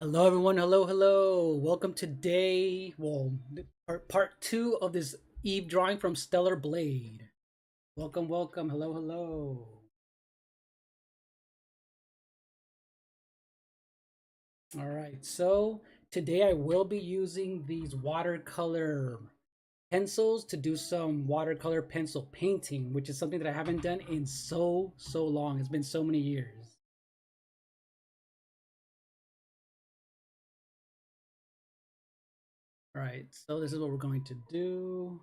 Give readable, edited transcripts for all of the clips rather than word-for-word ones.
Hello, everyone. Hello, hello. Welcome to part two of this Eve drawing from Stellar Blade. Welcome, welcome. Hello, hello. All right. So today I will be using these watercolor pencils to do some watercolor pencil painting, which is something that I haven't done in so long. It's been so many years. All right. So this is what we're going to do.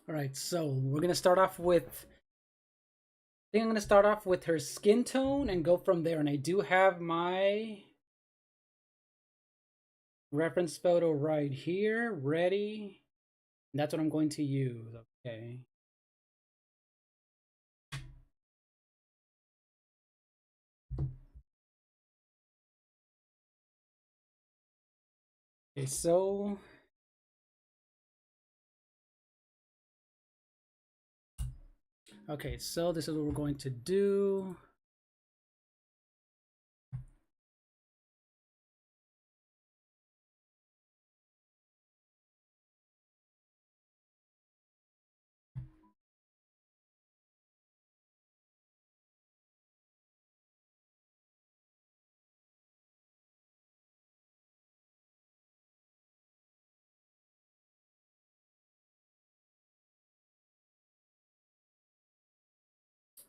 All right. So we're gonna start off with think I'm going to start off with her skin tone and go from there. And I do have my reference photo right here, ready. And that's what I'm going to use. Okay. Okay, so this is what we're going to do.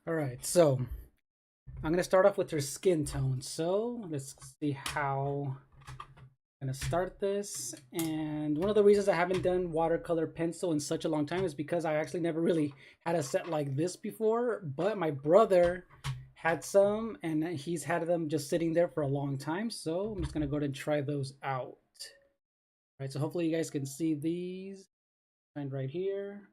All right, so I'm going to start off with her skin tone. So let's see how I'm going to start this. And one of the reasons I haven't done watercolor pencil in such a long time is because I actually never really had a set like this before. But my brother had some and he's had them just sitting there for a long time. So I'm just going to go ahead and try those out. All right, so hopefully you guys can see these. Find right here.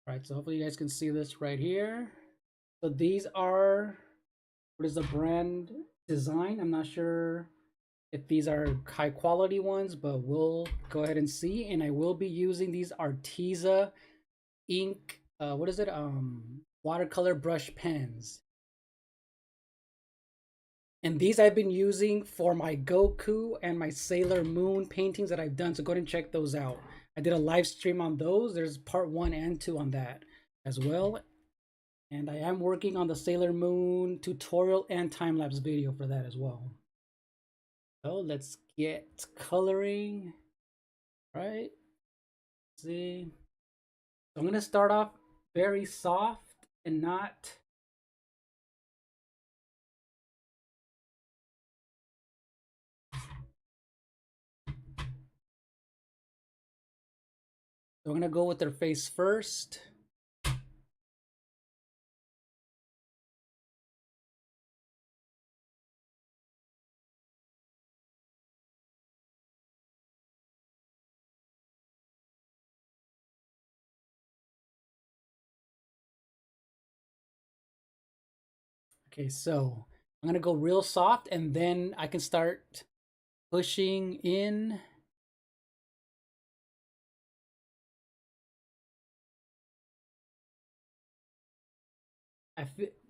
All right, so hopefully you guys can see this right here. So these are, what is the brand design? I'm not sure if these are high quality ones, but we'll go ahead and see. And I will be using these Arteza ink, what is it? Watercolor brush pens. And these I've been using for my Goku and my Sailor Moon paintings that I've done. So go ahead and check those out. I did a live stream on those. There's part 1 and 2 on that as well. And I am working on the Sailor Moon tutorial and time-lapse video for that as well. So let's get coloring, right? Let's see. So I'm gonna start off very soft and not. So I'm gonna go with their face first. Okay, so I'm gonna go real soft and then I can start pushing in.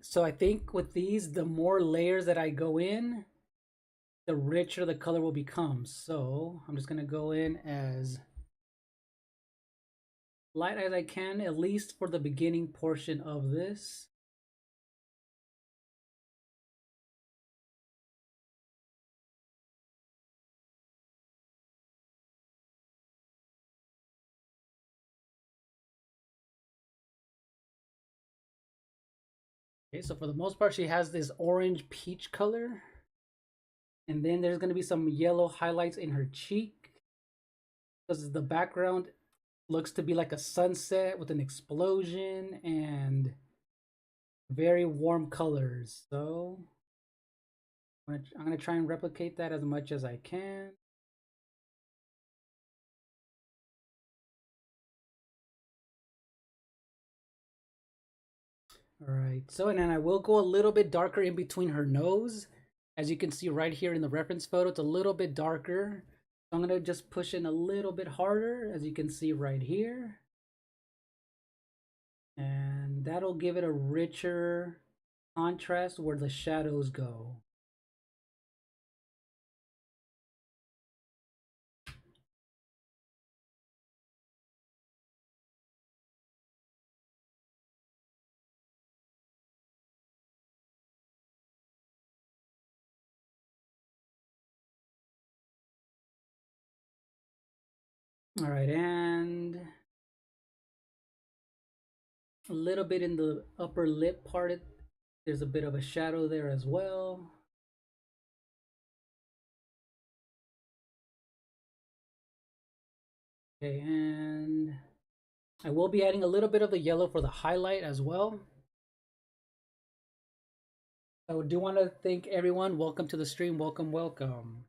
So I think with these, the more layers that I go in, the richer the color will become. So I'm just gonna go in as light as I can, at least for the beginning portion of this. Okay, so for the most part, she has this orange peach color. And then there's going to be some yellow highlights in her cheek because the background looks to be like a sunset with an explosion and very warm colors. So I'm gonna try and replicate that as much as I can. All right, so and then I will go a little bit darker in between her nose. As you can see right here in the reference photo, it's a little bit darker. So I'm gonna just push in a little bit harder, as you can see right here. And that'll give it a richer contrast where the shadows go. All right, and a little bit in the upper lip part, there's a bit of a shadow there as well. Okay, and I will be adding a little bit of the yellow for the highlight as well. I do want to thank everyone. Welcome to the stream. Welcome, welcome.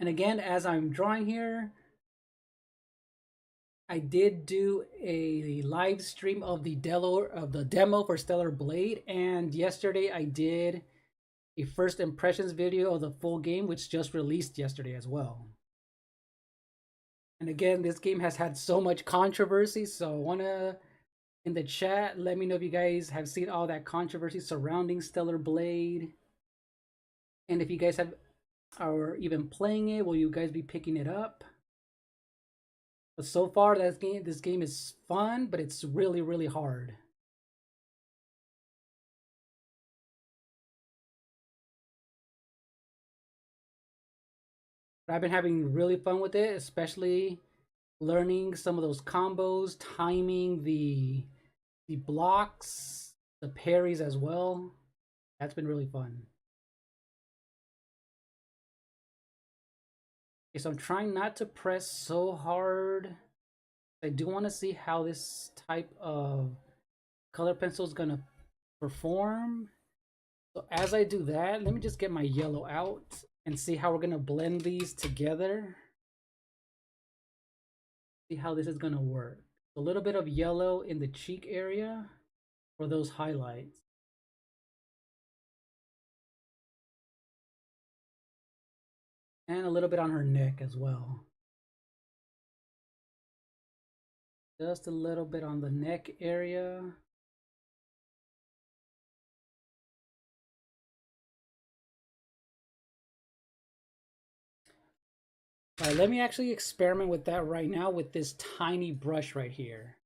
And again, as I'm drawing here, I did do a live stream of the demo for Stellar Blade, and yesterday I did a first impressions video of the full game, which just released yesterday as well. And again, this game has had so much controversy, so I wanna in the chat let me know if you guys have seen all that controversy surrounding Stellar Blade, and if you guys are even playing it, will you guys be picking it up? But so far, this game is fun, but it's really, really hard. But I've been having really fun with it, especially learning some of those combos, timing the blocks, the parries as well. That's been really fun. Okay, so I'm trying not to press so hard. I do want to see how this type of color pencil is gonna perform. So as I do that, let me just get my yellow out and see how we're gonna blend these together. See how this is gonna work. A little bit of yellow in the cheek area for those highlights. And a little bit on her neck as well. Just a little bit on the neck area. All right, let me actually experiment with that right now with this tiny brush right here.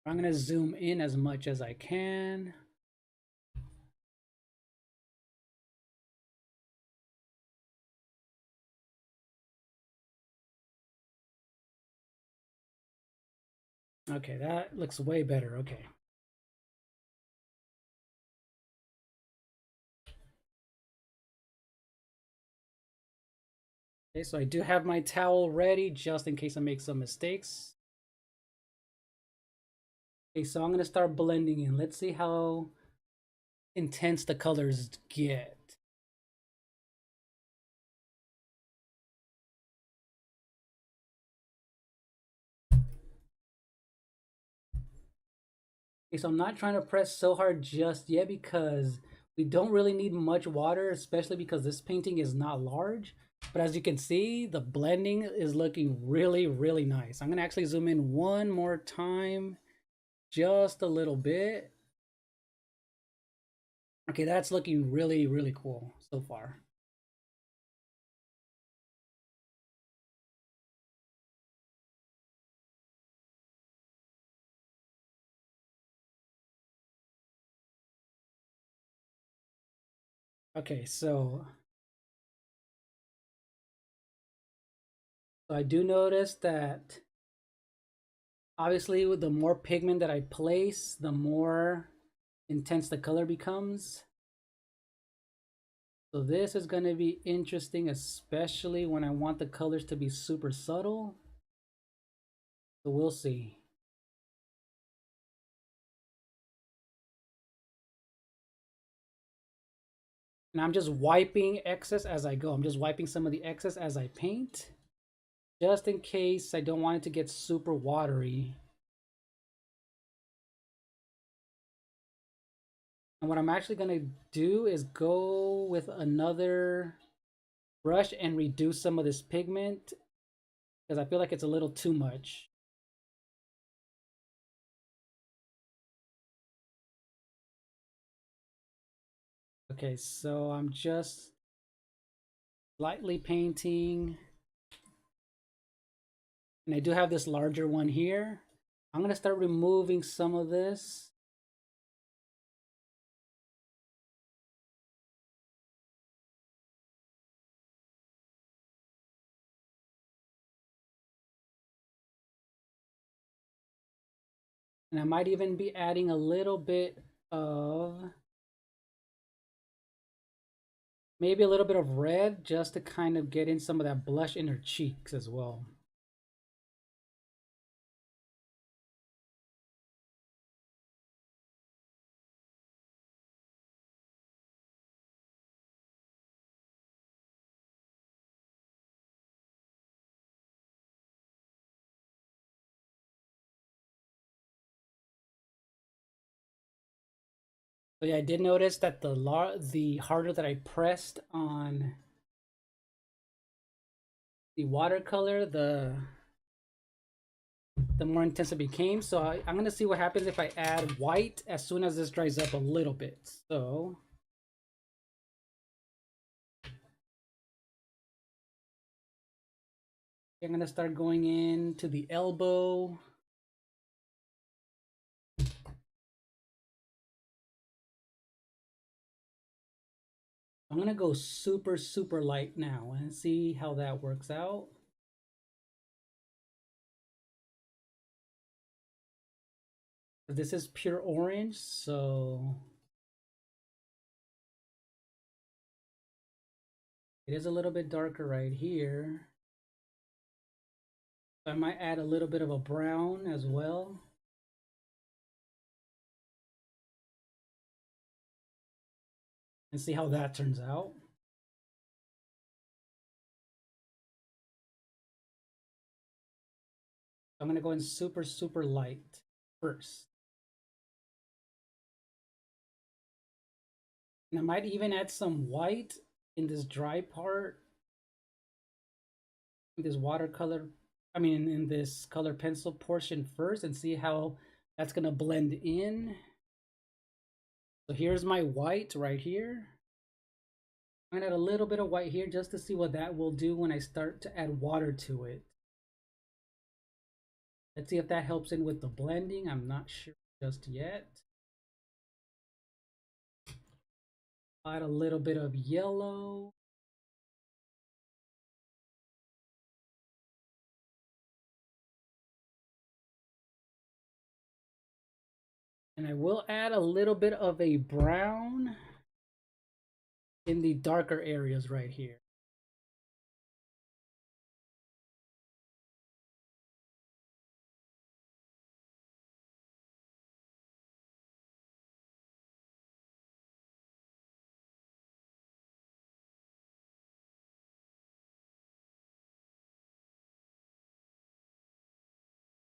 I'm gonna zoom in as much as I can. Okay, that looks way better. Okay. Okay, so I do have my towel ready just in case I make some mistakes. Okay, so I'm gonna start blending in. Let's see how intense the colors get. Okay, so I'm not trying to press so hard just yet because we don't really need much water, especially because this painting is not large. But as you can see, the blending is looking really, really nice. I'm gonna actually zoom in one more time, just a little bit. Okay, that's looking really, really cool so far. Okay, so I do notice that obviously with the more pigment that I place, the more intense the color becomes. So this is going to be interesting, especially when I want the colors to be super subtle. So we'll see. And I'm just wiping excess as I go. I'm just wiping some of the excess as I paint. just in case I don't want it to get super watery. And what I'm actually going to do is go with another brush and reduce some of this pigment because I feel like it's a little too much. Okay, so I'm just lightly painting. And I do have this larger one here. I'm going to start removing some of this. And I might even be adding a little bit of, maybe a little bit of red just to kind of get in some of that blush in her cheeks as well. So yeah, I did notice that the harder that I pressed on the watercolor, the more intense it became. So I'm gonna see what happens if I add white as soon as this dries up a little bit. So I'm gonna start going into the elbow. I'm gonna go super, super light now and see how that works out. This is pure orange, so it is a little bit darker right here. I might add a little bit of a brown as well. And see how that turns out. I'm gonna go in super, super light first. And I might even add some white in this dry part, in this watercolor, I mean, in this color pencil portion first and see how that's gonna blend in. So here's my white right here. I'm gonna add a little bit of white here just to see what that will do when I start to add water to it. Let's see if that helps in with the blending. I'm not sure just yet. Add a little bit of yellow. And I will add a little bit of a brown in the darker areas right here.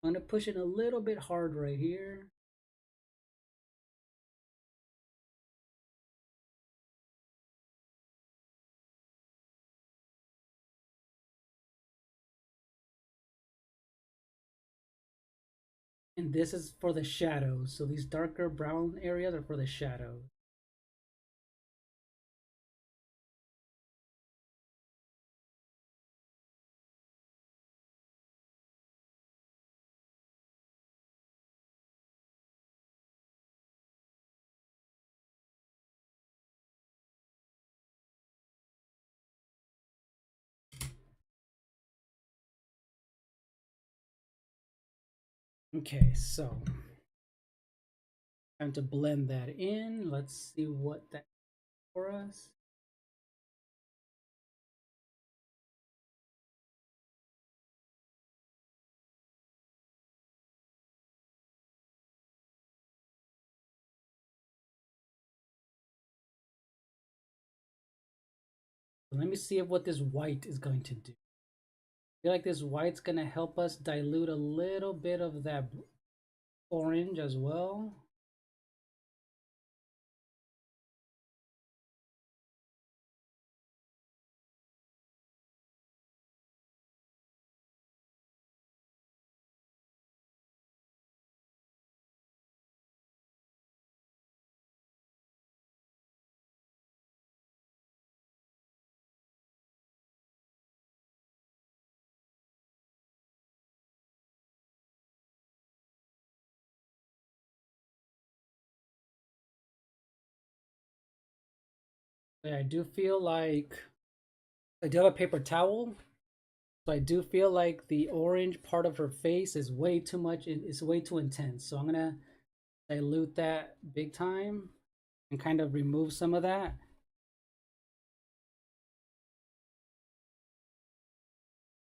I'm gonna push it a little bit hard right here. And this is for the shadows. So these darker brown areas are for the shadows. Okay, so time to blend that in. Let's see what that for us. Let me see what this white is going to do. feel like this white's gonna help us dilute a little bit of that orange as well. Yeah, I do feel like I do have a paper towel, so I do feel like the orange part of her face is way too much. It's way too intense. So I'm gonna dilute that big time and kind of remove some of that.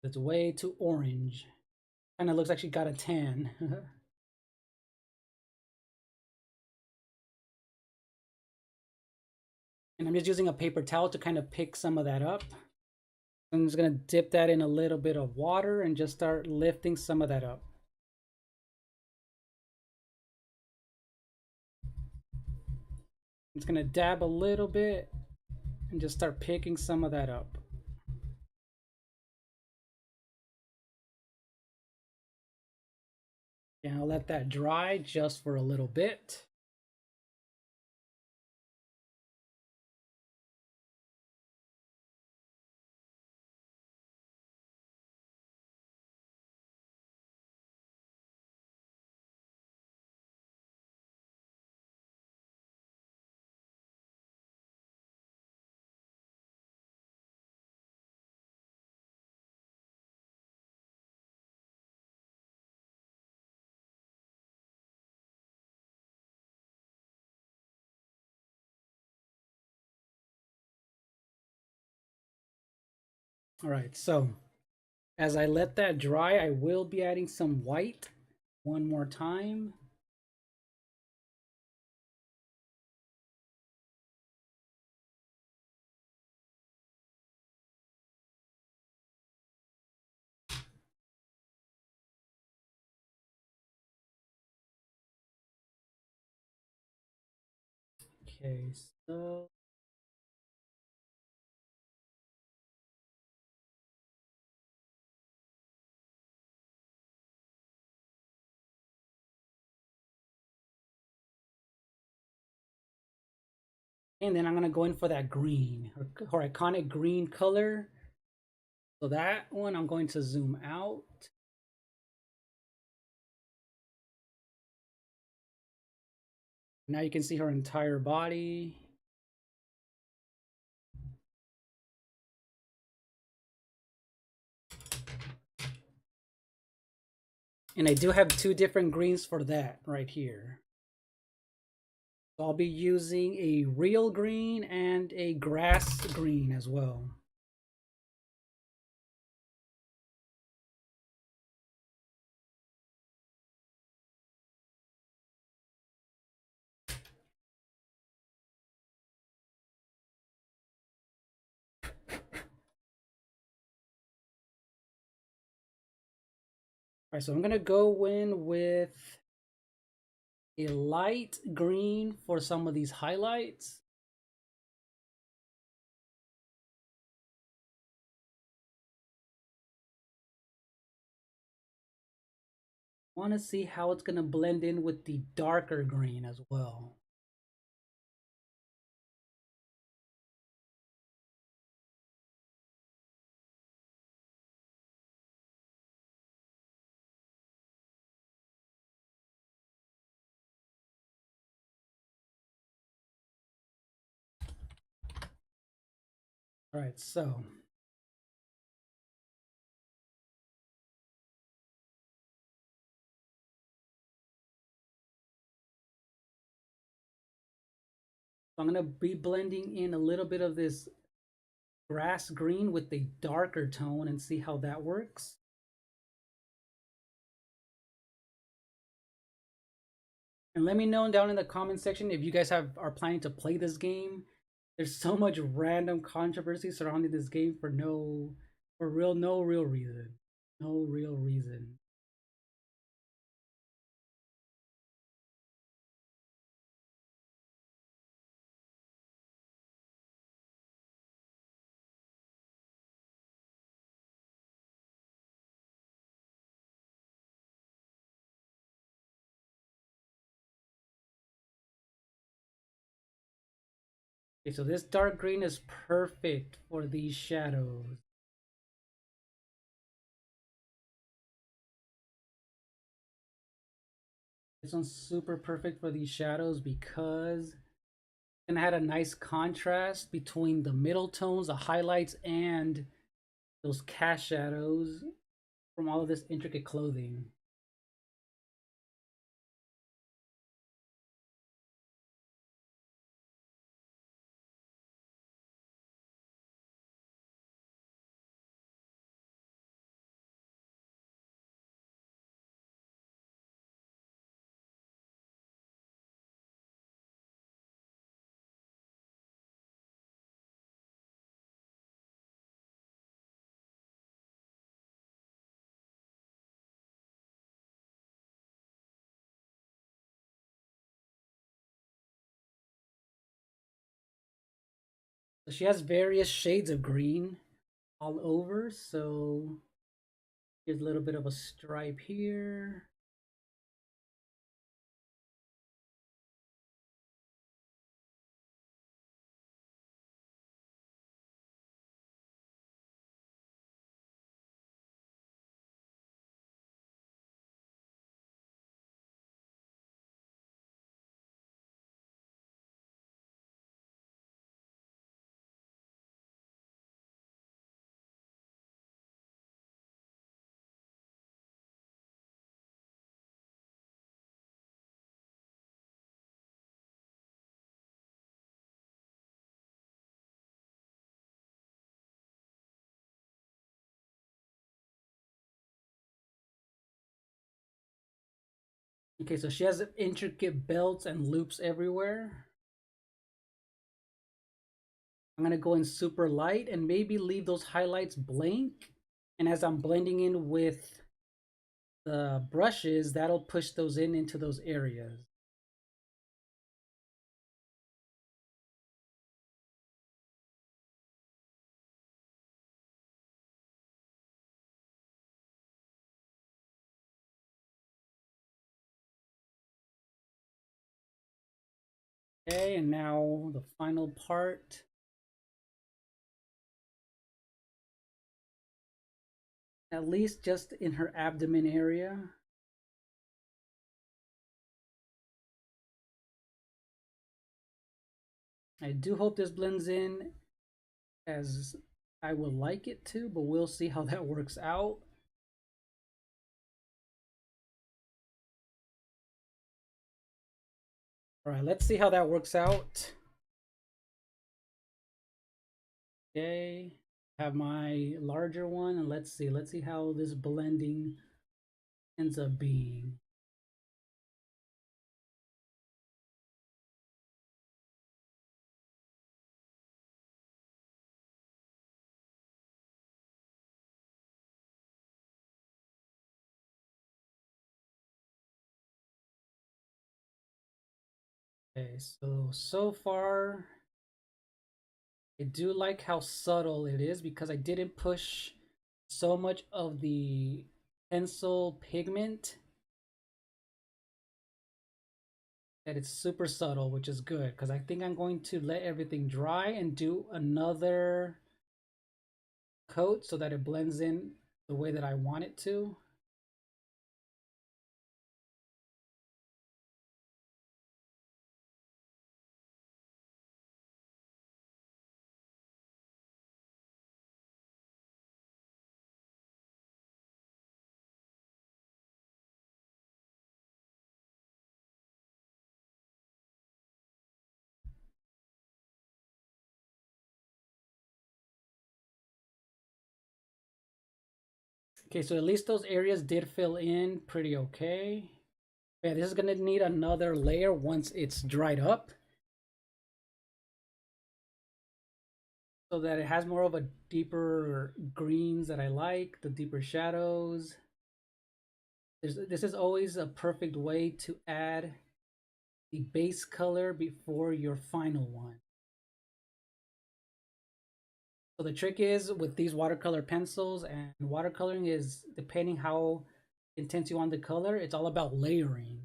It's way too orange. Kind of looks like she got a tan. And I'm just using a paper towel to kind of pick some of that up. I'm just gonna dip that in a little bit of water and just start lifting some of that up. I'm just gonna dab a little bit and just start picking some of that up. And I'll let that dry just for a little bit. All right, so as I let that dry, I will be adding some white one more time. Okay, so and then I'm gonna go in for that green, or iconic green color. So that one I'm going to zoom out. Now you can see her entire body. And I do have two different greens for that right here. So I'll be using a real green and a grass green as well. All right, so I'm gonna go in with a light green for some of these highlights. I want to see how it's gonna blend in with the darker green as well. All right, so I'm gonna be blending in a little bit of this grass green with the darker tone and see how that works. And let me know down in the comment section if you guys are planning to play this game. There's so much random controversy surrounding this game for no real reason. No real reason. Okay, so this dark green is perfect for these shadows. This one's super perfect for these shadows because it's gonna add a nice contrast between the middle tones, the highlights, and those cast shadows from all of this intricate clothing. So she has various shades of green all over. So here's a little bit of a stripe here. Okay, so she has intricate belts and loops everywhere. I'm gonna go in super light and maybe leave those highlights blank. And as I'm blending in with the brushes, that'll push those in into those areas. Okay, and now the final part. At least just in her abdomen area. I do hope this blends in as I would like it to, but we'll see how that works out. All right, let's see how that works out. Okay, have my larger one, and let's see how this blending ends up being. Okay, so far I do like how subtle it is because I didn't push so much of the pencil pigment that it's super subtle, which is good because I think I'm going to let everything dry and do another coat so that it blends in the way that I want it to. Okay, so at least those areas did fill in pretty okay. Yeah, this is gonna need another layer once it's dried up. so that it has more of a deeper greens that I like, the deeper shadows. This is always a perfect way to add the base color before your final one. So the trick is with these watercolor pencils, and watercoloring is depending how intense you want the color, it's all about layering.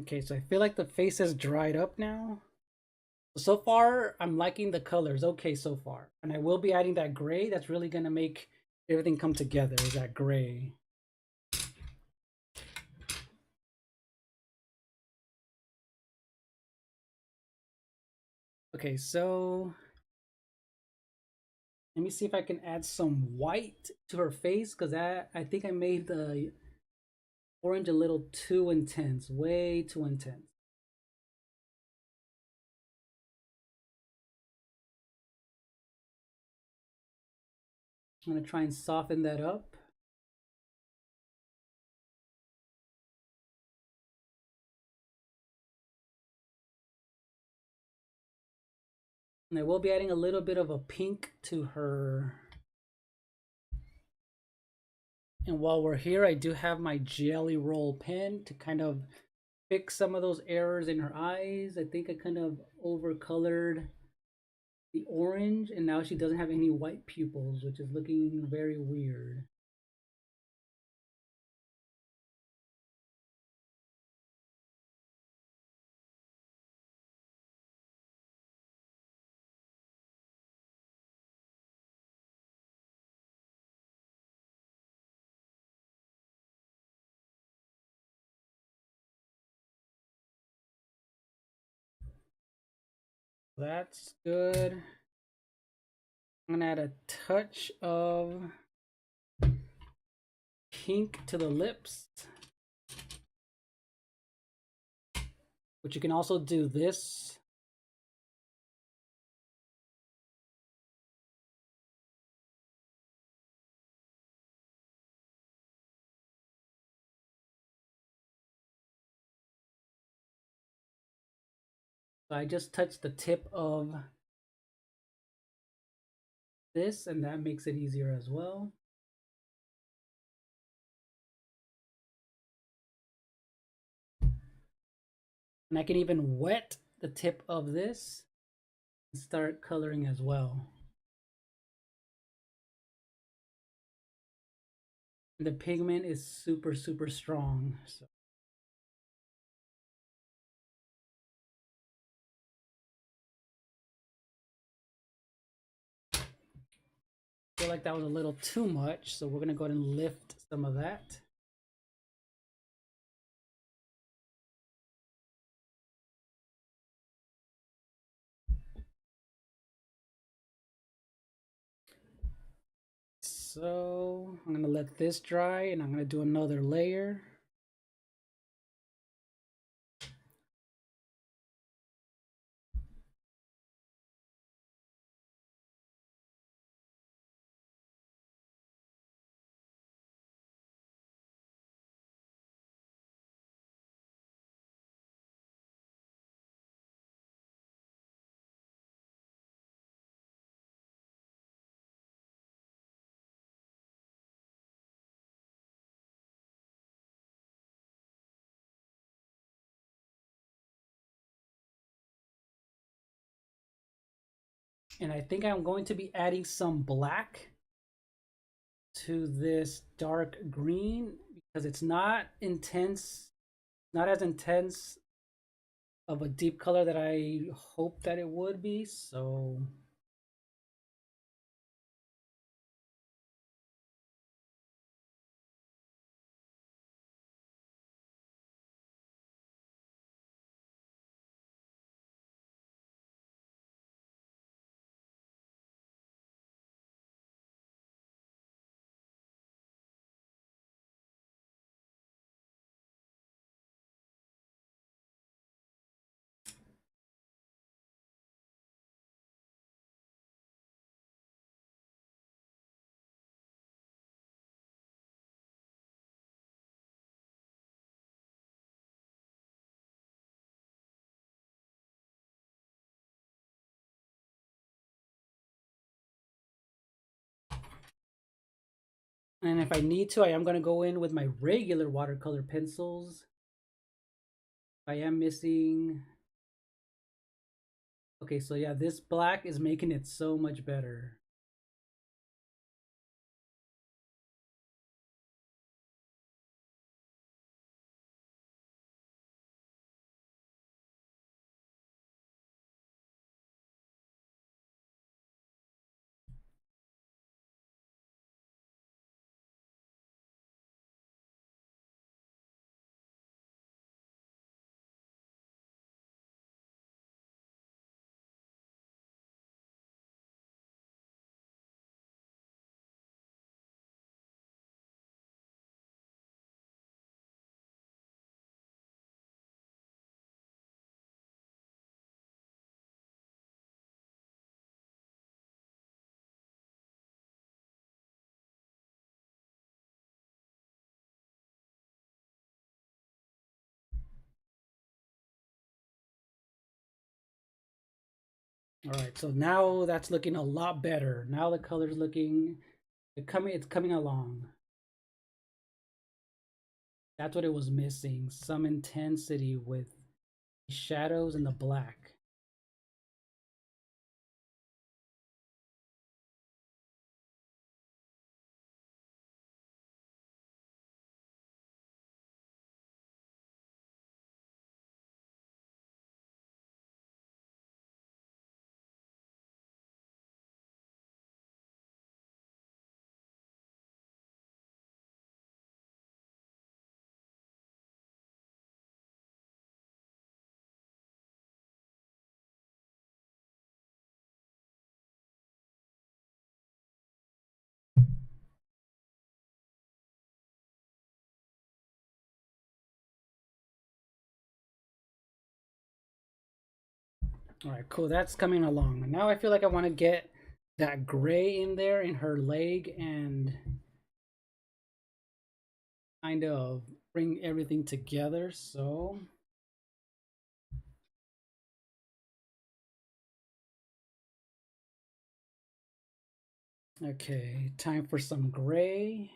Okay, so I feel like the face has dried up now. So far, I'm liking the colors okay so far. And I will be adding that gray. That's really going to make everything come together, is that gray. Okay, so let me see if I can add some white to her face, because I think I made the orange a little too intense, way too intense. I'm going to try and soften that up. And I will be adding a little bit of a pink to her. And while we're here, I do have my Jelly Roll pen to kind of fix some of those errors in her eyes. I think I kind of overcolored the orange, and now she doesn't have any white pupils, which is looking very weird. That's good. I'm gonna add a touch of pink to the lips, which you can also do this. So I just touched the tip of this, and that makes it easier as well. And I can even wet the tip of this and start coloring as well. And the pigment is super, super strong. So I feel like that was a little too much, so we're gonna go ahead and lift some of that. So I'm gonna let this dry, and I'm gonna do another layer. And I think I'm going to be adding some black to this dark green because it's not intense, not as intense of a deep color that I hope that it would be. So and if I need to, I am going to go in with my regular watercolor pencils. I am missing. Okay, so yeah, this black is making it so much better. All right, so now that's looking a lot better. Now the color's looking, it's coming along. That's what it was missing, some intensity with the shadows and the black. All right, cool. That's coming along. Now I feel like I want to get that gray in there in her leg and kind of bring everything together. So okay, time for some gray.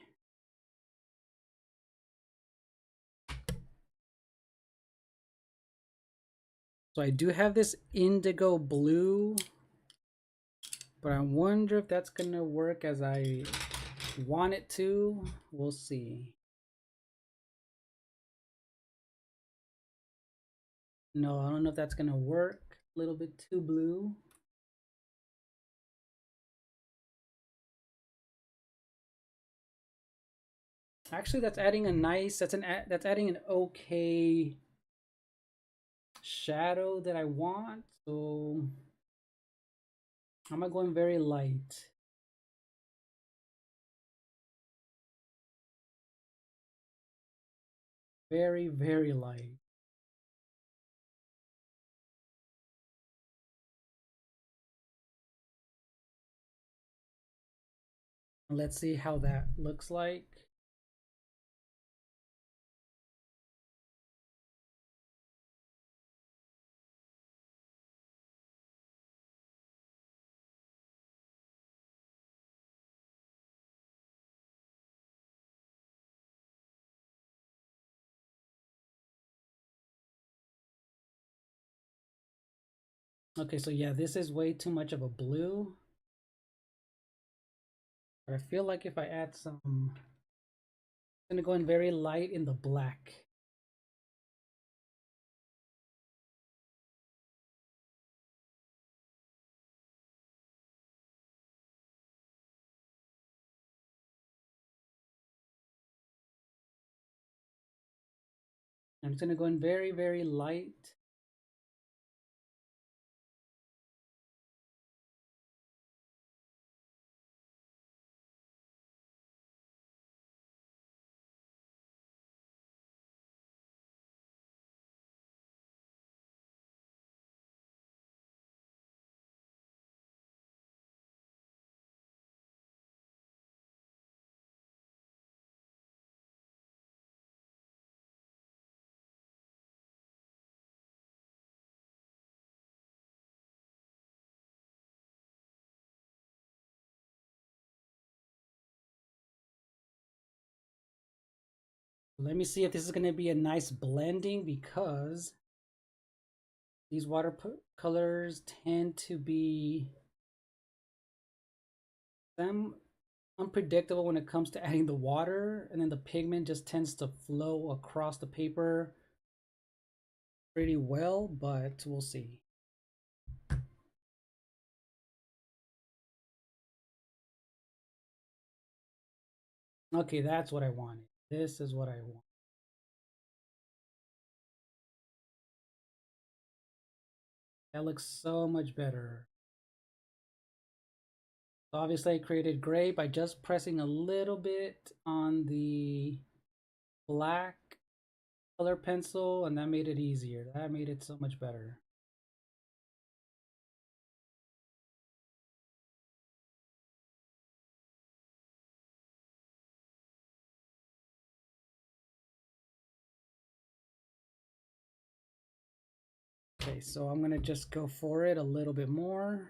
So I do have this indigo blue, but I wonder if that's gonna work as I want it to. We'll see. No, I don't know if that's gonna work. A little bit too blue. Actually, that's adding a nice. That's adding an okay shadow that I want. So I'm going very light. Very, very light. Let's see how that looks like. Okay, so yeah, this is way too much of a blue. But I feel like if I add some, I'm gonna go in very light in the black. I'm just gonna go in very, very light. Let me see if this is gonna be a nice blending, because these watercolors tend to be some unpredictable when it comes to adding the water, and then the pigment just tends to flow across the paper pretty well, but we'll see. Okay, that's what I wanted. This is what I want. That looks so much better. So obviously I created gray by just pressing a little bit on the black color pencil, and that made it easier. That made it so much better. Okay, so I'm gonna just go for it a little bit more.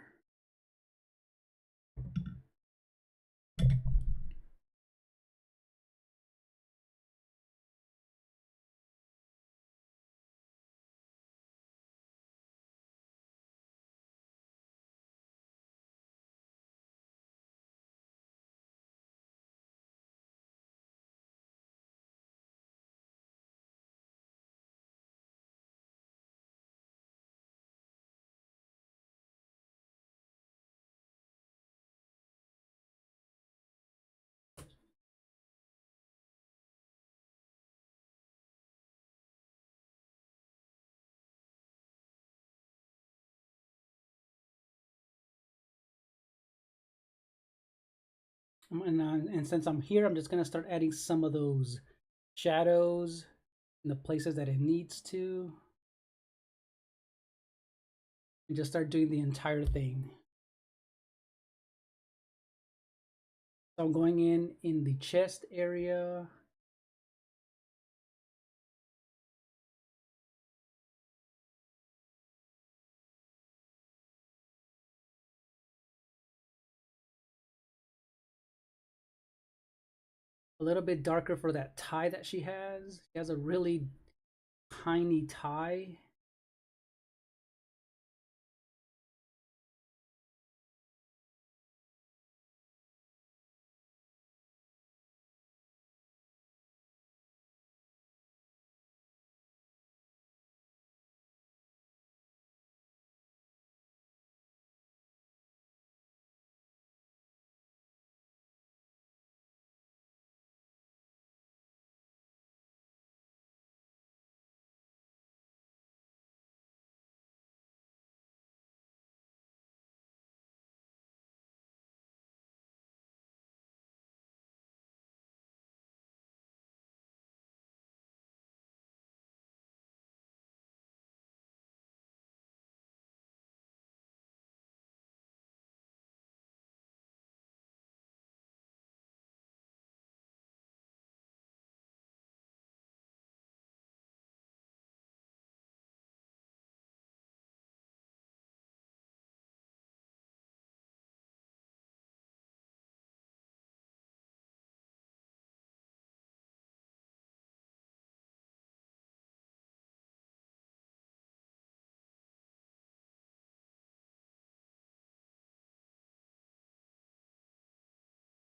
And since I'm here, I'm just gonna start adding some of those shadows in the places that it needs to, and just start doing the entire thing. So I'm going in the chest area. A little bit darker for that tie that she has. She has a really tiny tie.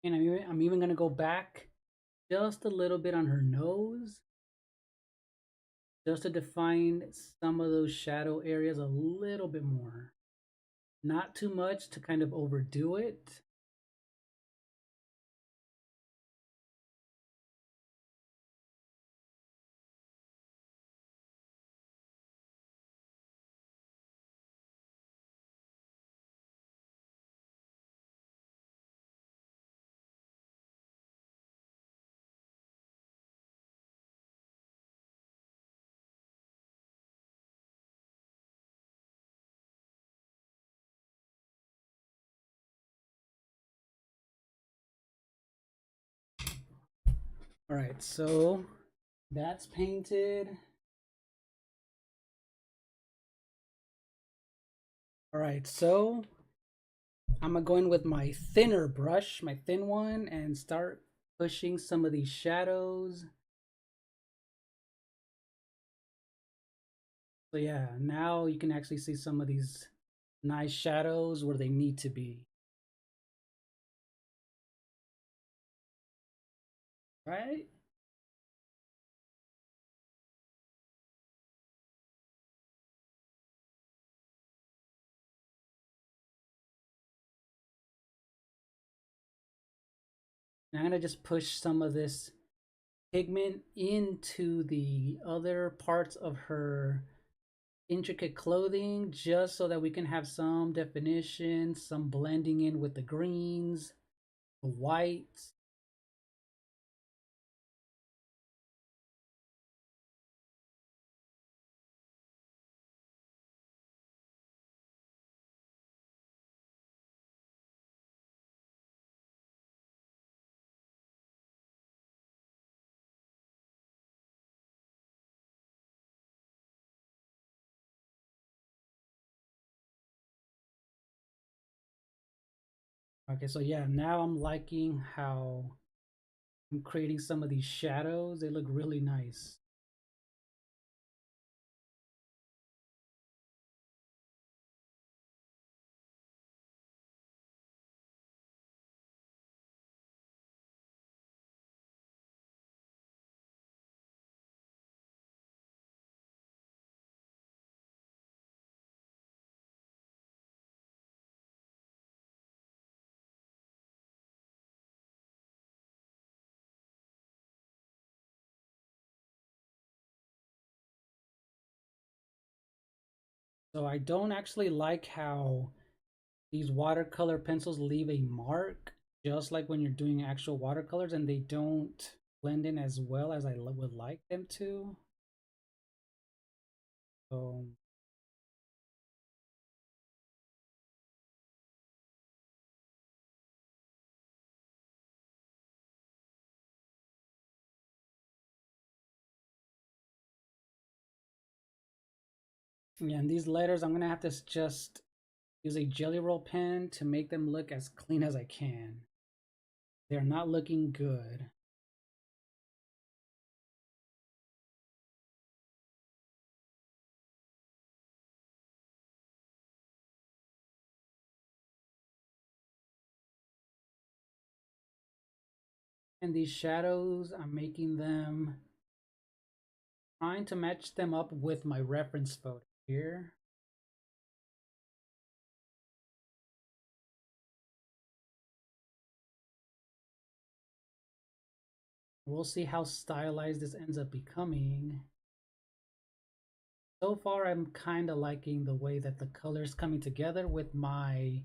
And I'm even gonna go back just a little bit on her nose, just to define some of those shadow areas a little bit more. Not too much to kind of overdo it. All right, so that's painted. All right, so I'm gonna go in with my thinner brush, my thin one, and start pushing some of these shadows. So yeah, now you can actually see some of these nice shadows where they need to be. Right? And I'm gonna just push some of this pigment into the other parts of her intricate clothing just so that we can have some definition, some blending in with the greens, the whites. Okay, so yeah, now I'm liking how I'm creating some of these shadows. They look really nice. So I don't actually like how these watercolor pencils leave a mark, just like when you're doing actual watercolors, and they don't blend in as well as I would like them to. So yeah, and these letters, I'm gonna have to just use a jelly roll pen to make them look as clean as I can. They're not looking good. And these shadows, I'm making them, trying to match them up with my reference photo here. We'll see how stylized this ends up becoming. So far, I'm kind of liking the way that the colors coming together with my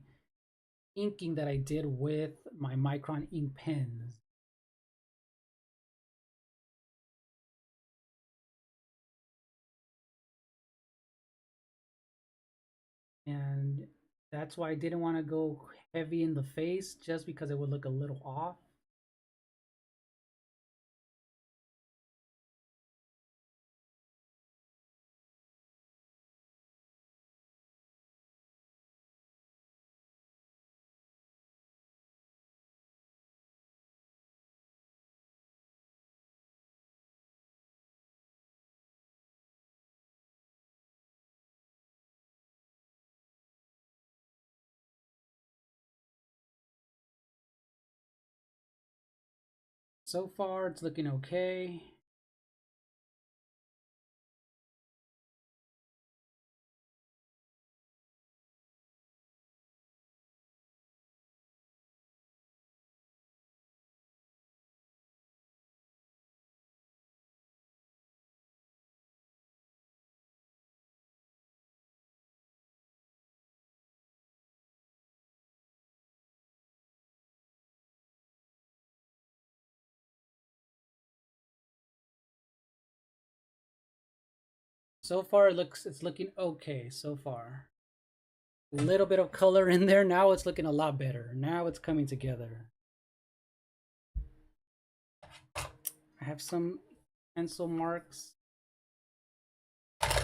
inking that I did with my Micron ink pens. And that's why I didn't want to go heavy in the face, just because it would look a little off. So far, it's looking okay. So far, it's looking okay so far. A little bit of color in there. Now it's looking a lot better. Now it's coming together. I have some pencil marks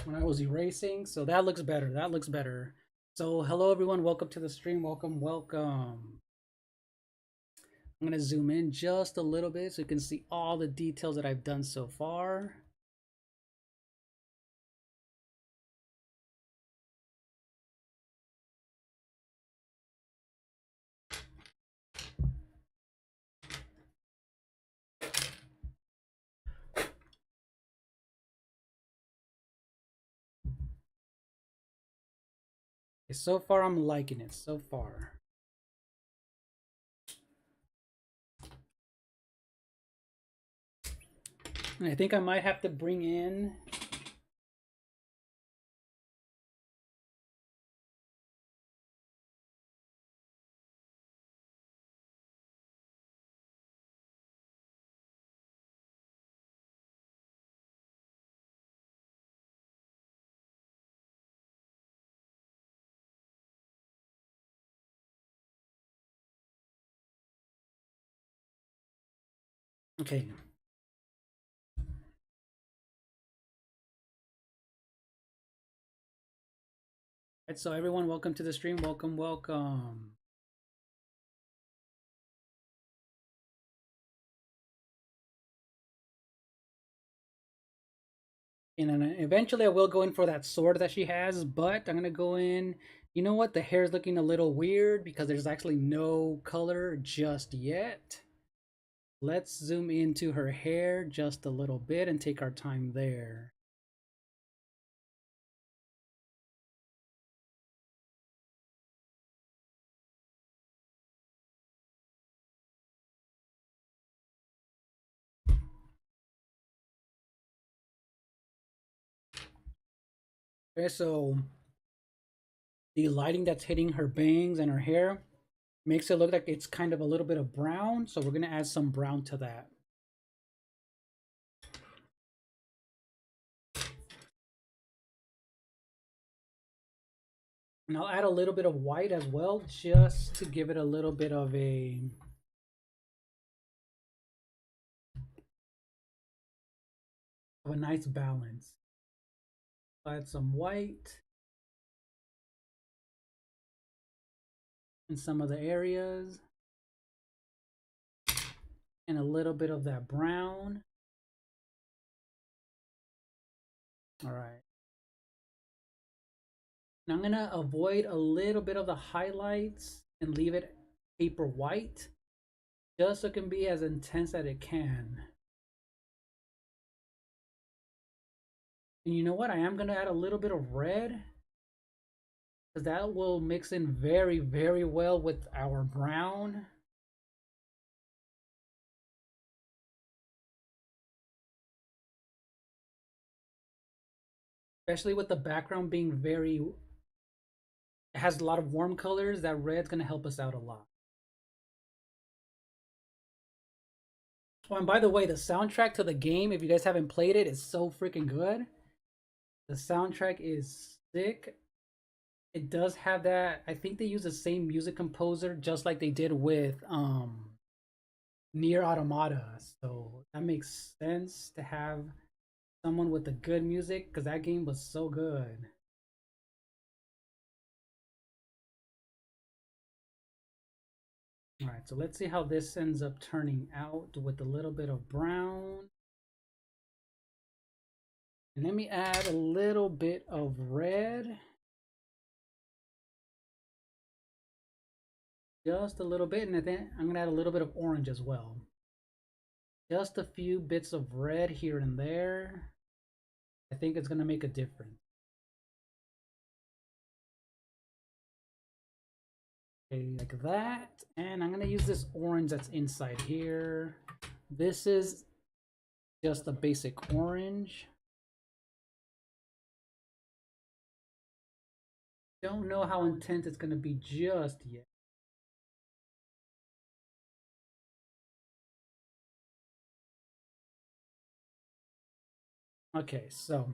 when I was erasing, so that looks better. That looks better. So hello everyone, welcome to the stream. Welcome, welcome. I'm gonna zoom in just a little bit so you can see all the details that I've done so far. Okay, so far I'm liking it, so far. And I think I might have to bring in okay. Right, so everyone, welcome to the stream. Welcome, welcome. And then eventually I will go in for that sword that she has, but I'm gonna go in. You know what? The hair is looking a little weird because there's actually no color just yet. Let's zoom into her hair just a little bit and take our time there. Okay, so the lighting that's hitting her bangs and her hair makes it look like it's kind of a little bit of brown, so we're gonna add some brown to that. And I'll add a little bit of white as well, just to give it a little bit of a nice balance. Add some white in some of the areas, and a little bit of that brown. All right. Now I'm gonna avoid a little bit of the highlights and leave it paper white, just so it can be as intense as it can. And you know what? I am gonna add a little bit of red, because that will mix in very, very well with our brown. Especially with the background being very, it has a lot of warm colors. That red's gonna help us out a lot. Oh, and by the way, the soundtrack to the game, if you guys haven't played it, is so freaking good. The soundtrack is sick. It does have that. I think they use the same music composer, just like they did with Near Automata. So that makes sense to have someone with the good music, because that game was so good. All right, so let's see how this ends up turning out with a little bit of brown. And let me add a little bit of red. Just a little bit, and then I'm gonna add a little bit of orange as well. Just a few bits of red here and there. I think it's gonna make a difference. Okay, like that. And I'm gonna use this orange that's inside here. This is just a basic orange. Don't know how intense it's gonna be just yet. Okay, so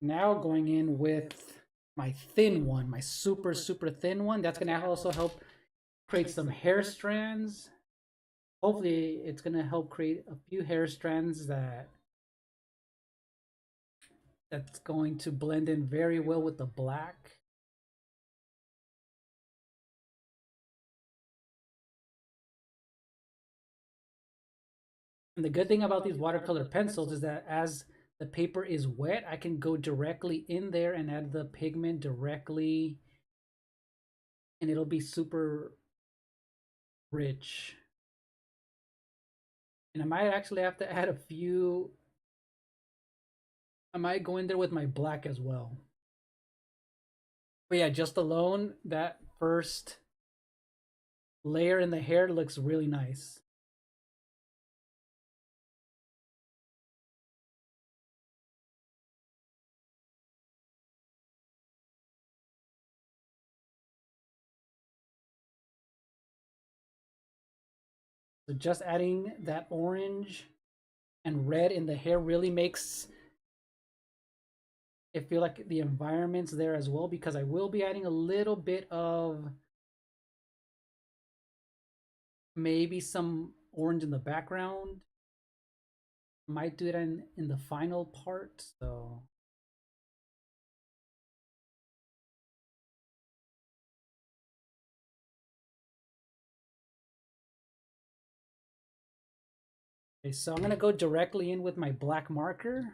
now going in with my thin one, my super, super thin one. That's gonna also help create some hair strands. Hopefully it's gonna help create a few hair strands that's going to blend in very well with the black. And the good thing about these watercolor pencils is that as the paper is wet, I can go directly in there and add the pigment directly, and it'll be super rich. And I might actually have to add a few. I might go in there with my black as well. But yeah, just alone, that first layer in the hair looks really nice. So just adding that orange and red in the hair really makes it feel like the environment's there as well, because I will be adding a little bit of maybe some orange in the background. Might do it in the final part. So okay, so I'm gonna go directly in with my black marker,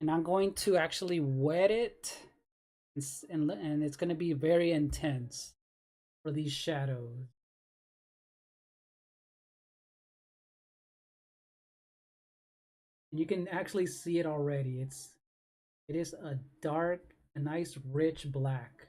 and I'm going to actually wet it, and it's gonna be very intense for these shadows. And you can actually see it already. It is a dark, a nice rich black.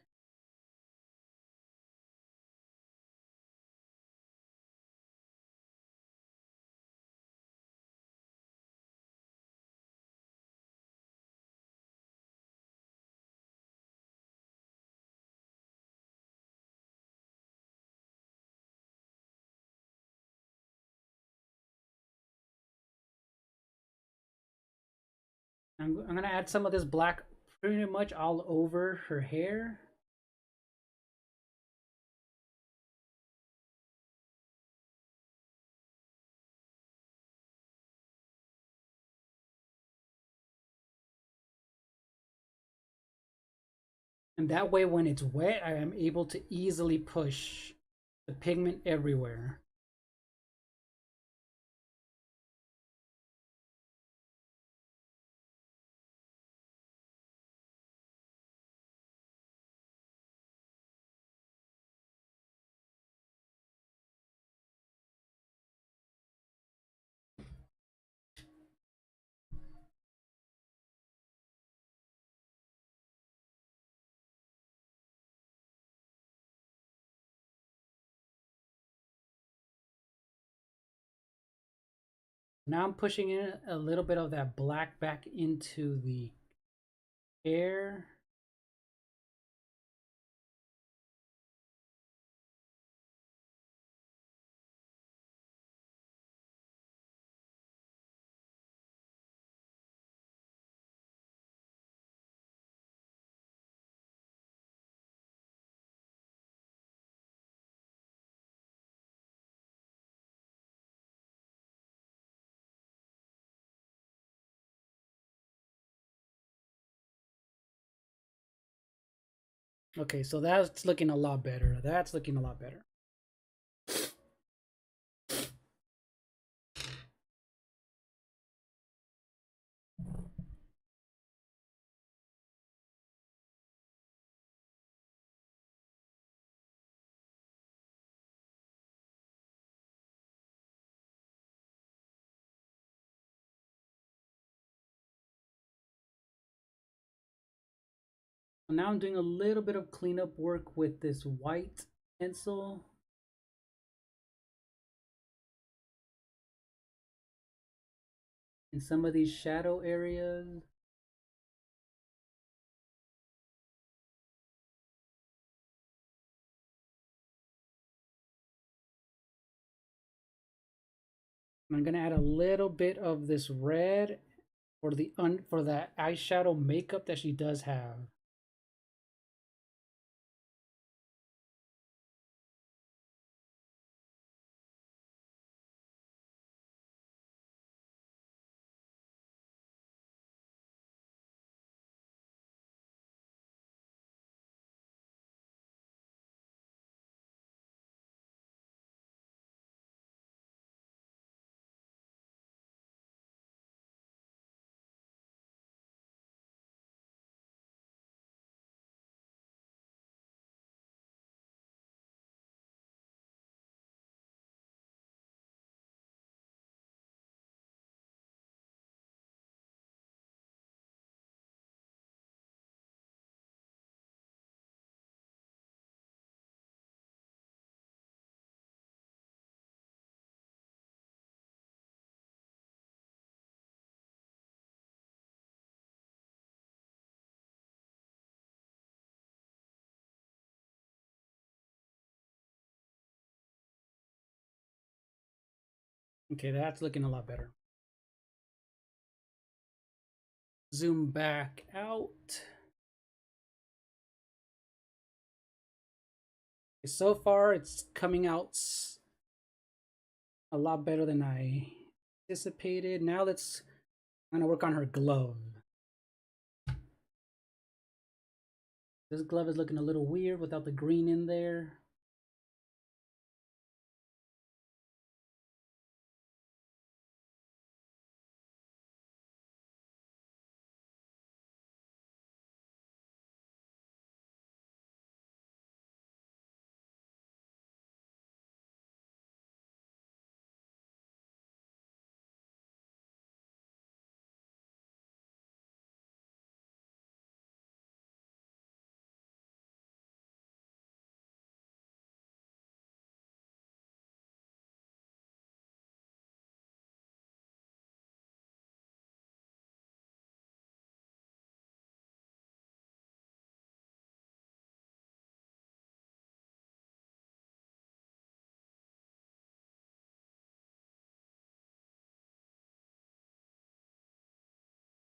I'm gonna add some of this black pretty much all over her hair. And that way, when it's wet, I am able to easily push the pigment everywhere. Now I'm pushing in a little bit of that black back into the hair. Okay, so that's looking a lot better. That's looking a lot better. So now I'm doing a little bit of cleanup work with this white pencil. In some of these shadow areas. I'm gonna add a little bit of this red for for that eyeshadow makeup that she does have. Okay, that's looking a lot better. Zoom back out. So far, it's coming out a lot better than I anticipated. Now I'm gonna work on her glove. This glove is looking a little weird without the green in there.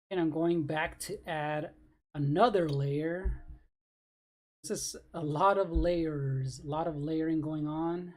And I'm going back to add another layer. This is a lot of layers, a lot of layering going on.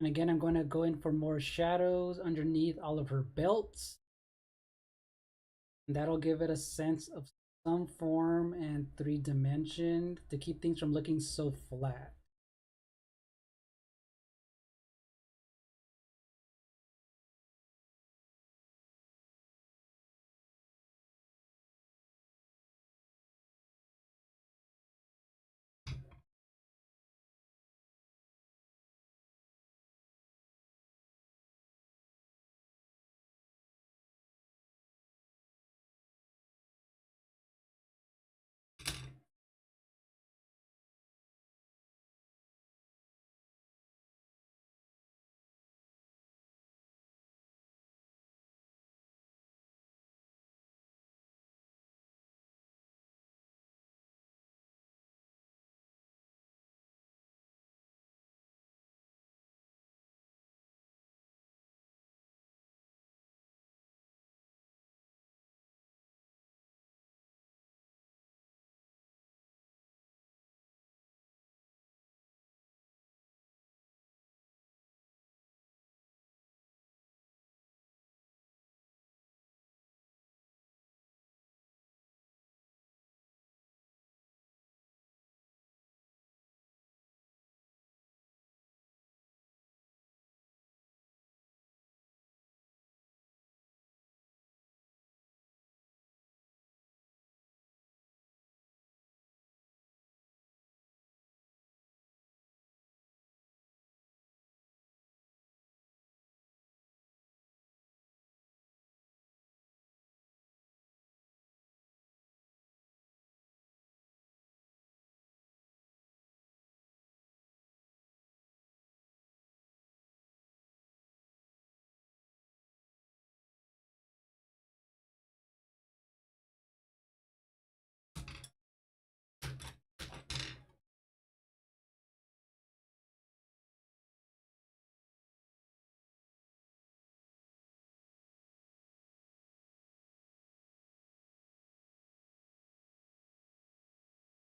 And again, I'm going to go in for more shadows underneath all of her belts. And that'll give it a sense of some form and 3 dimension to keep things from looking so flat.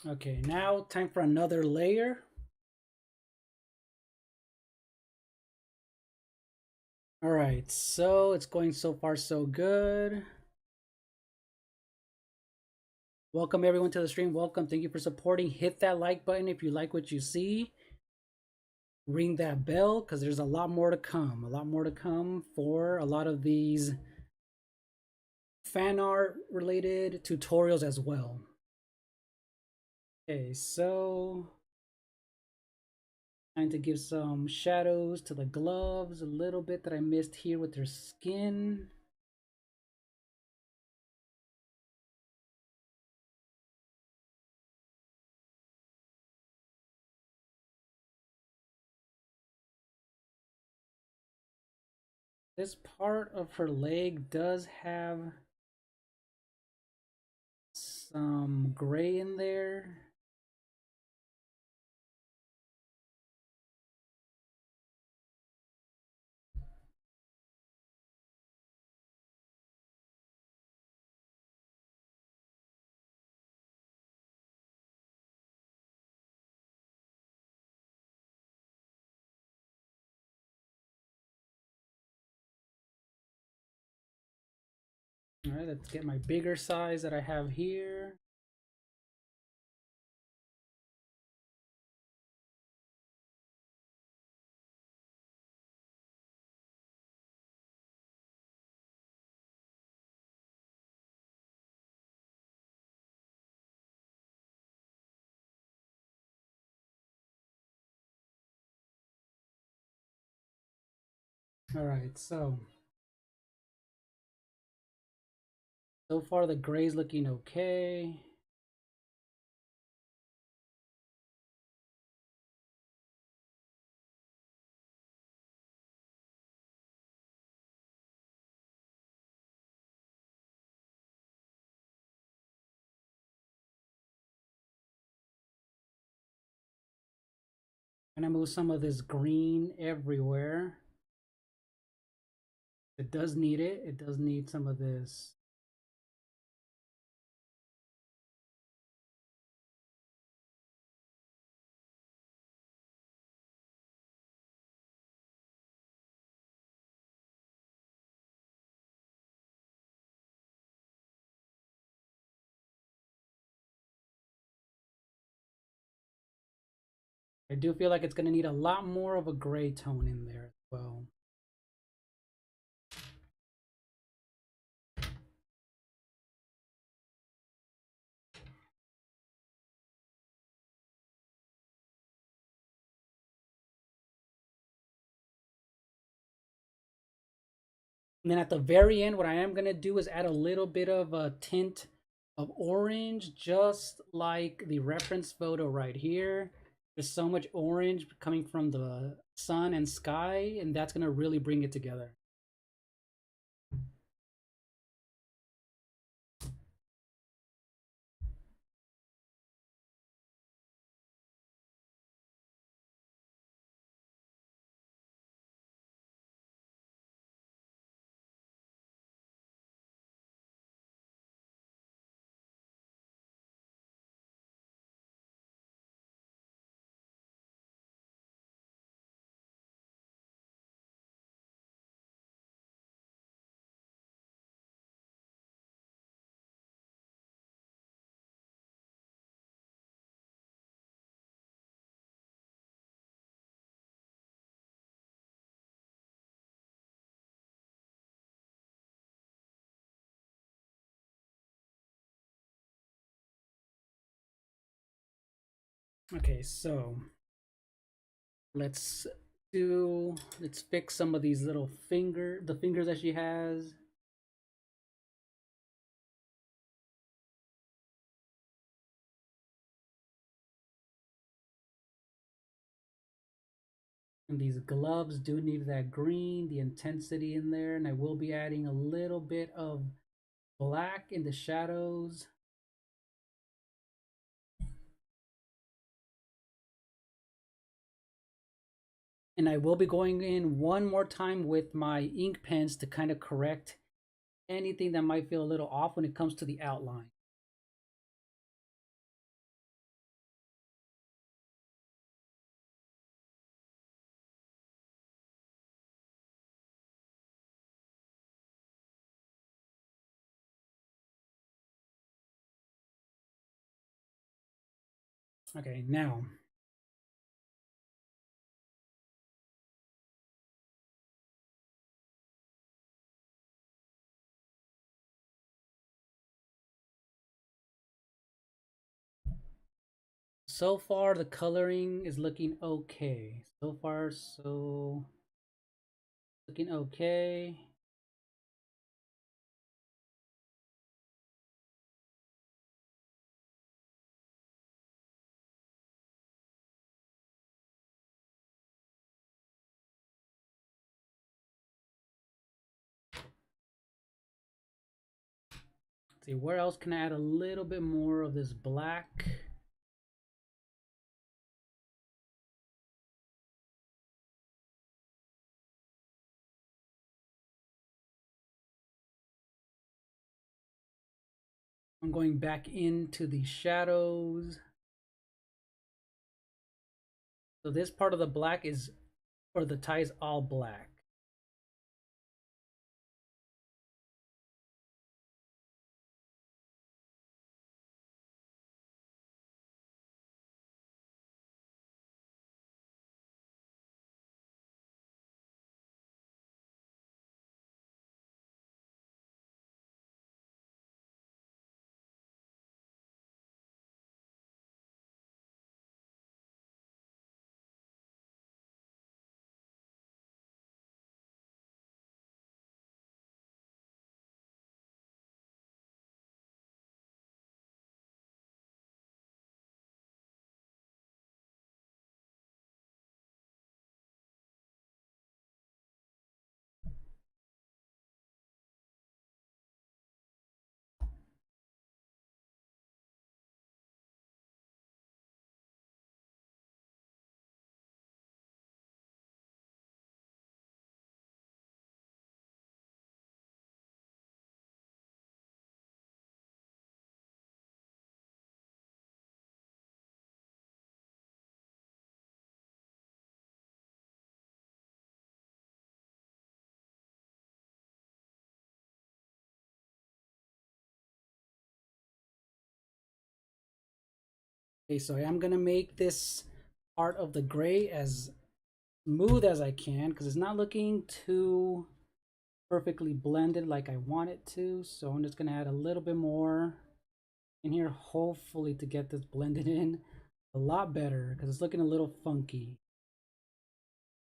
Okay, now time for another layer. All right, so it's going so far so good. Welcome everyone to the stream. Welcome. Thank you for supporting. Hit that like button if you like what you see. ring that bell because there's a lot more to come. A lot more to come for a lot of these fan art related tutorials as well. Okay, so trying to give some shadows to the gloves, a little bit that I missed here with their skin. This part of her leg does have some gray in there. All right, let's get my bigger size that I have here. All right, so far the gray's looking okay. I'm gonna move some of this green everywhere. It does need it. It does need some of this. I do feel like it's gonna need a lot more of a gray tone in there as well. And then at the very end, what I am gonna do is add a little bit of a tint of orange, just like the reference photo right here. There's so much orange coming from the sun and sky, and that's gonna really bring it together. Okay, so let's let's fix some of these little the fingers that she has. And these gloves do need that green, the intensity in there, and I will be adding a little bit of black in the shadows. And I will be going in one more time with my ink pens to kind of correct anything that might feel a little off when it comes to the outline. Okay, now so far the coloring is looking okay. So far, so looking okay. Let's see, where else can I add a little bit more of this black? I'm going back into the shadows. So this part of the black is, or the tie is all black. Okay, so I'm gonna make this part of the gray as smooth as I can because it's not looking too perfectly blended like I want it to. So I'm just gonna add a little bit more in here, hopefully to get this blended in a lot better because it's looking a little funky.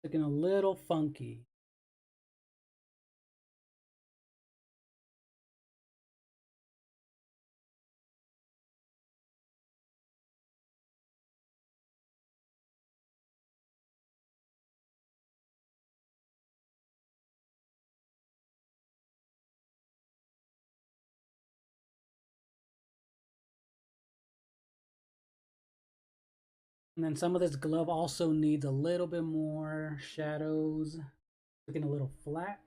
Looking a little funky. And then some of this glove also needs a little bit more shadows. Looking a little flat.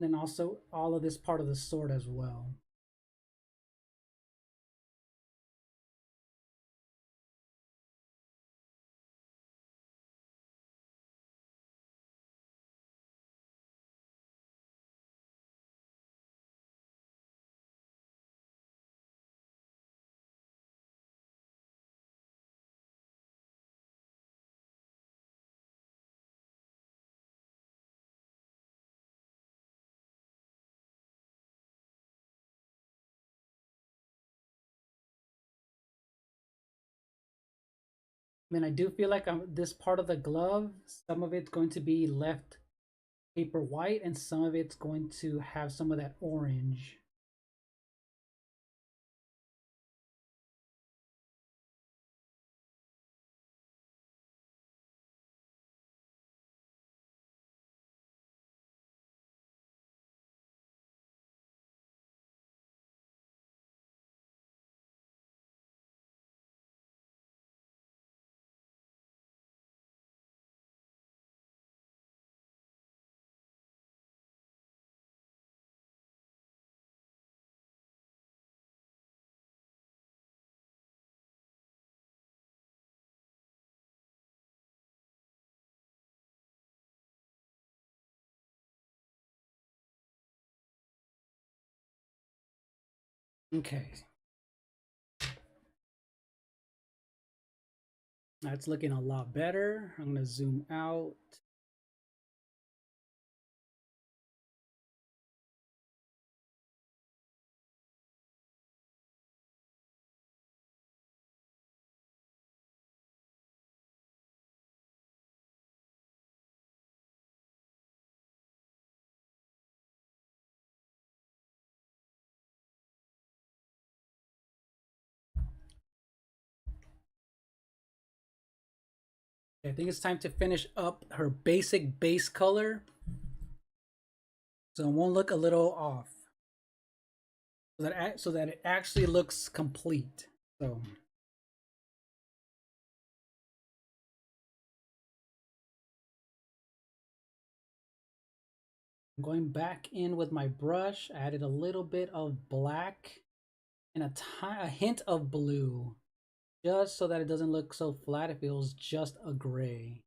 Then also all of this part of the sword as well. Then I do feel like this part of the glove, some of it's going to be left paper white and some of it's going to have some of that orange. Okay. That's looking a lot better. I'm gonna zoom out. I think it's time to finish up her basic base color so it won't look a little off. So that it actually looks complete. So I'm going back in with my brush. I added a little bit of black and a hint of blue, just so that it doesn't look so flat. It feels just a gray.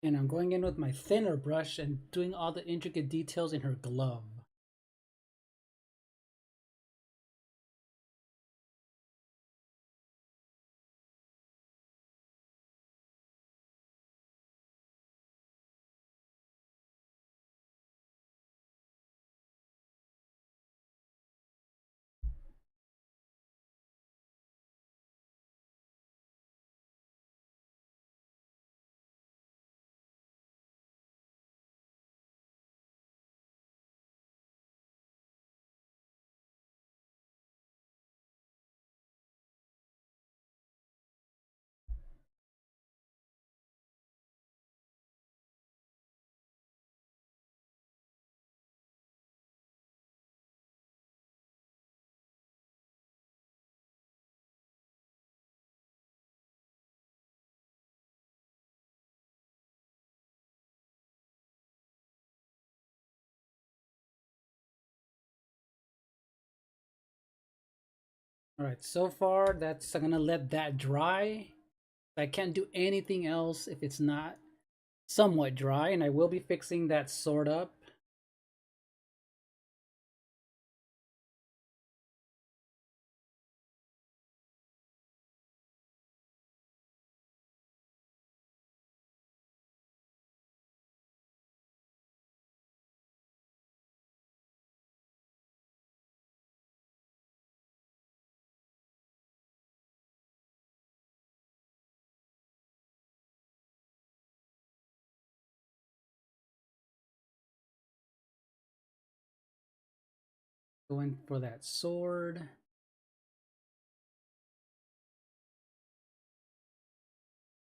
And I'm going in with my thinner brush and doing all the intricate details in her glove. All right, so far that's I'm gonna let that dry. I can't do anything else if it's not somewhat dry, and I will be fixing that sword up. Going for that sword.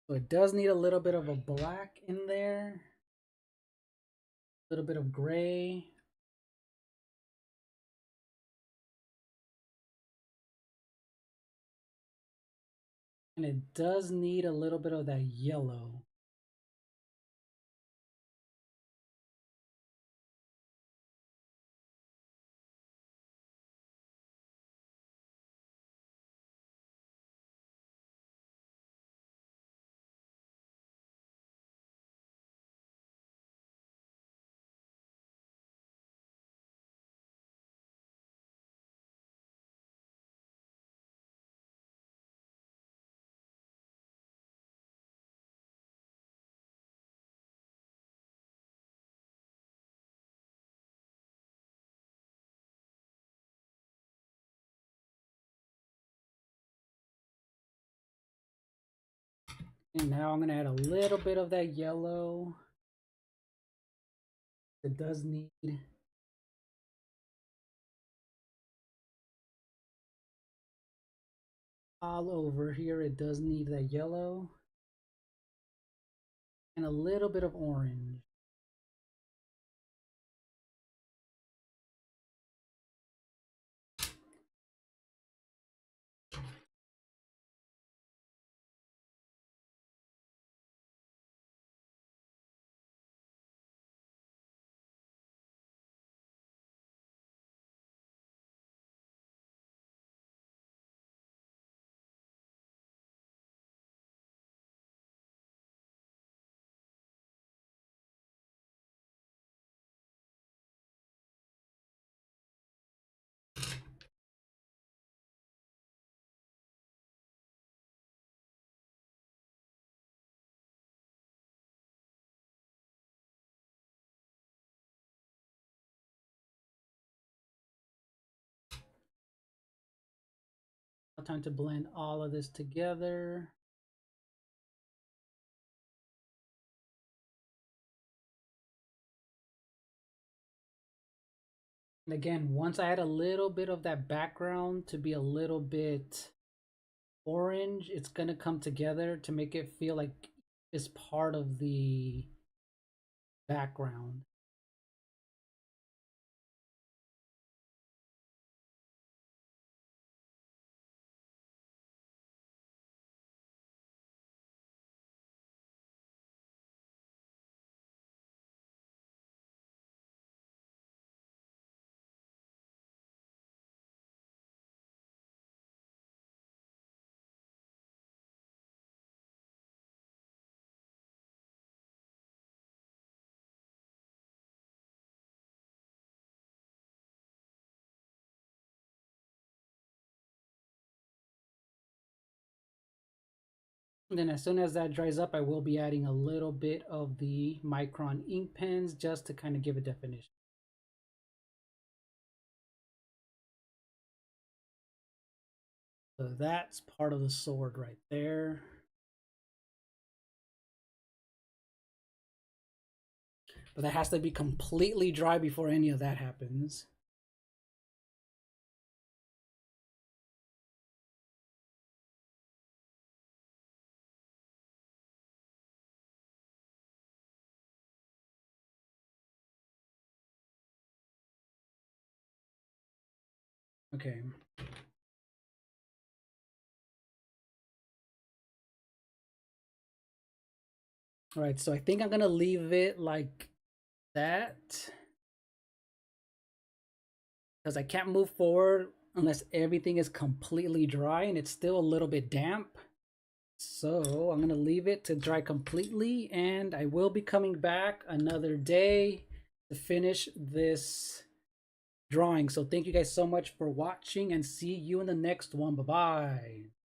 So it does need a little bit of a black in there, a little bit of gray. And it does need a little bit of that yellow. And now I'm gonna add a little bit of that yellow. It does need all over here. It does need that yellow and a little bit of orange. Time to blend all of this together. And again, once I add a little bit of that background to be a little bit orange, it's gonna come together to make it feel like it's part of the background. And then as soon as that dries up, I will be adding a little bit of the Micron ink pens just to kind of give a definition. So that's part of the sword right there. But that has to be completely dry before any of that happens. Okay. All right, so I think I'm gonna leave it like that because I can't move forward unless everything is completely dry, and it's still a little bit damp. So I'm gonna leave it to dry completely, and I will be coming back another day to finish this drawing. So thank you guys so much for watching, and see you in the next one. Bye bye.